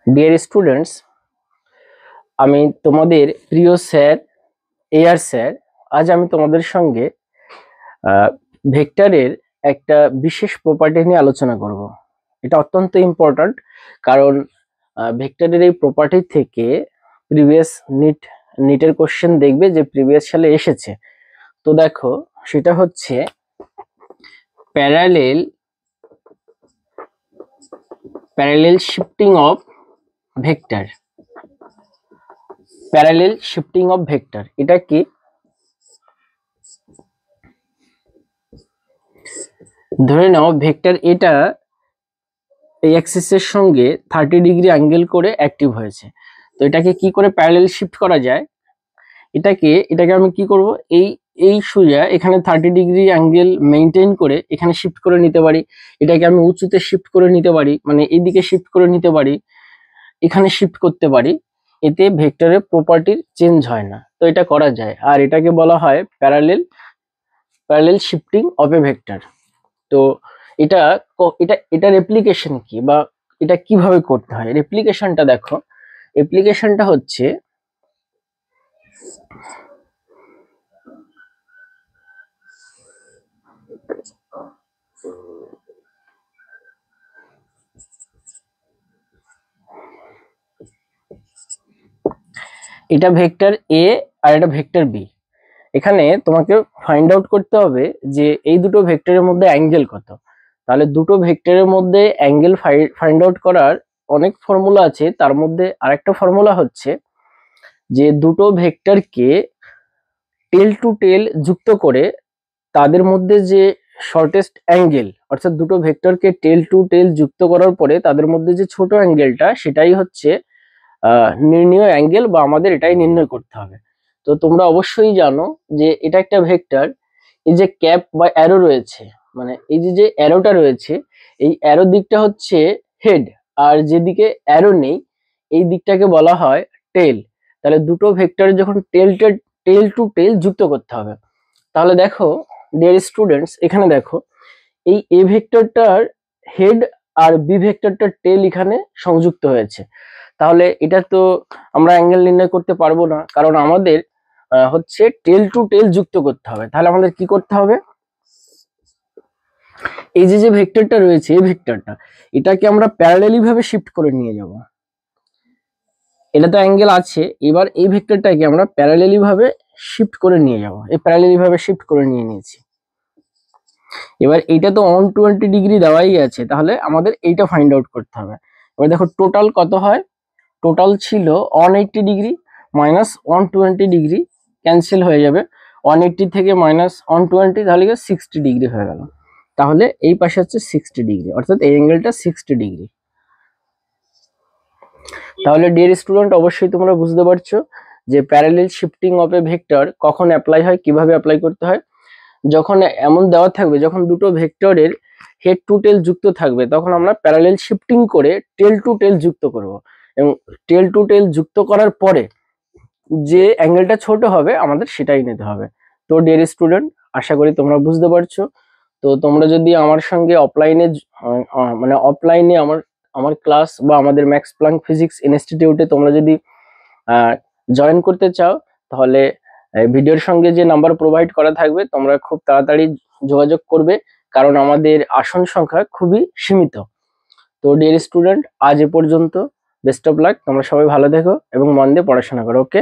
Dear students, আমি তোমাদের প্রিয় স্যার এআর স্যার। আজ আমি তোমাদের সঙ্গে ভেক্টরের একটা বিশেষ প্রপার্টি নিয়ে আলোচনা করব। এটা অত্যন্ত ইম্পর্ট্যান্ট, কারণ ভেক্টরের এই প্রপার্টি থেকে প্রিভিয়াস নিটের কোশ্চেন দেখবে যে প্রিভিয়াস সালে এসেছে। তো দেখো, সেটা হচ্ছে parallel shifting of vector. Parallel shifting of vector এটা কি? ধরে নাও ভেক্টর এটা এই অ্যাক্সিসের সঙ্গে 30 ডিগ্রি অ্যাঙ্গেল করে অ্যাক্টিভ হয়েছে। তো এটাকে কি করে প্যারালেল শিফট করা যায়? এটাকে আমি কি করব, এই সোজা এখানে 30 ডিগ্রি অ্যাঙ্গেল মেইনটেইন করে এখানে শিফট করে নিতে পারি। এটাকে আমি উঁচুতে শিফট করে নিতে পারি, মানে এইদিকে শিফট করে নিতে পারি, এখানে শিফট করতে পারি। এতে ভেক্টরের প্রপার্টির চেঞ্জ হয় না। তো এটা করা যায়, আর এটাকে বলা হয় parallel shifting of A vector. তো এটা এটার অ্যাপ্লিকেশন কি, বা এটা কিভাবে করতে হয়? অ্যাপ্লিকেশনটা দেখো, অ্যাপ্লিকেশনটা হচ্ছে এটা ভেক্টর এ আর এটা ভেক্টর বি। এখানে তোমাকে ফাইন্ড আউট করতে হবে যে এই দুটো ভেক্টরের মধ্যে অ্যাঙ্গেল কত। তাহলে দুটো ভেক্টরের মধ্যে অ্যাঙ্গেল ফাইন্ড আউট করার অনেক ফর্মুলা আছে। তার মধ্যে আরেকটা ফর্মুলা হচ্ছে যে দুটো ভেক্টরকে টেল টু টেল যুক্ত করে তাদের মধ্যে যে শর্টেস্ট অ্যাঙ্গেল, অর্থাৎ দুটো ভেক্টরকে টেল টু টেল যুক্ত করার পরে তাদের মধ্যে যে ছোট অ্যাঙ্গেলটা, সেটাই হচ্ছে নির্ণীয় অ্যাঙ্গেল, বা আমাদের এটাই নির্ণয় করতে হবে। তো তোমরা অবশ্যই জানো যে এটা একটা ভেক্টর। এই যে ক্যাপ বা অ্যারো রয়েছে, মানে এই যে অ্যারোটা রয়েছে, এই অ্যারো দিকটা হচ্ছে হেড, আর যেদিকে অ্যারো নেই এই দিকটাকে বলা হয় টেল। তাহলে দুটো ভেক্টর যখন টেল টু টেল যুক্ত করতে হবে, তাহলে দেখো ডিয়ার স্টুডেন্টস, এখানে দেখো এই এ ভেক্টরটার হেড আর বি ভেক্টরটার টেল এখানে সংযুক্ত হয়েছে। তাহলে এটা তো আমরা অ্যাঙ্গেল নির্ণয় করতে পারবো না, কারণ আমাদের হচ্ছে টেল টু টেল যুক্ত করতে হবে। তাহলে আমাদের কি করতে হবে? এই যে ভেক্টরটা রয়েছে, এই ভেক্টরটা এটাকে আমরা প্যারালালি ভাবে শিফট করে নিয়ে যাব। এটা তো অ্যাঙ্গেল আছে, এবার এই ভেক্টরটাকে আমরা প্যারালালি ভাবে শিফট করে নিয়ে যাব। এই প্যারালালি ভাবে শিফট করে নিয়ে নিয়েছি। এবার এইটা তো 120 ডিগ্রি দেওয়াই আছে, তাহলে আমাদের এইটা ফাইন্ড আউট করতে হবে। এবার দেখো টোটাল কত হয়। টোটাল ছিল 180 ডিগ্রি মাইনাস 120 ডিগ্রি, ক্যান্সেল হয়ে যাবে। 180 থেকে মাইনাস 120, তাহলে 60 ডিগ্রি হয়ে গেল। তাহলে এই পাশে হচ্ছে 60 ডিগ্রি, অর্থাৎ এই অ্যাঙ্গেলটা 60 ডিগ্রি। তাহলে ডিয়ার স্টুডেন্ট, অবশ্যই তোমরা বুঝতে পারছো যে parallel shifting of A vector কখন অ্যাপ্লাই হয়, কিভাবে অ্যাপ্লাই করতে হয়। যখন এমন দেওয়া থাকবে, যখন দুটো ভেক্টরের হেড টু টেল যুক্ত থাকবে, তখন আমরা প্যারালেল শিফটিং করে টেল টু টেল যুক্ত করব, এবং টেল টু টেল যুক্ত করার পরে যে অ্যাঙ্গেলটা ছোট হবে আমাদের সেটাই নিতে হবে। তো ডিয়ার স্টুডেন্ট, আশা করি তোমরা বুঝতে পারছো। তো তোমরা যদি আমার সঙ্গে অফলাইনে, মানে অফলাইনে আমার ক্লাস বা আমাদের ম্যাক্স প্ল্যাঙ্ক ফিজিক্স ইনস্টিটিউটে তোমরা যদি জয়েন করতে চাও, তাহলে ভিডিওর সঙ্গে যে নাম্বার প্রোভাইড করা থাকবে তোমরা খুব তাড়াতাড়ি যোগাযোগ করবে, কারণ আমাদের আসন সংখ্যা খুবই সীমিত। তো ডিয়ার স্টুডেন্ট, আজ এ পর্যন্ত। বেস্ট অফ লাক, তোমরা সবাই ভালো থেকো এবং মন দিয়ে পড়াশোনা করো। ওকে।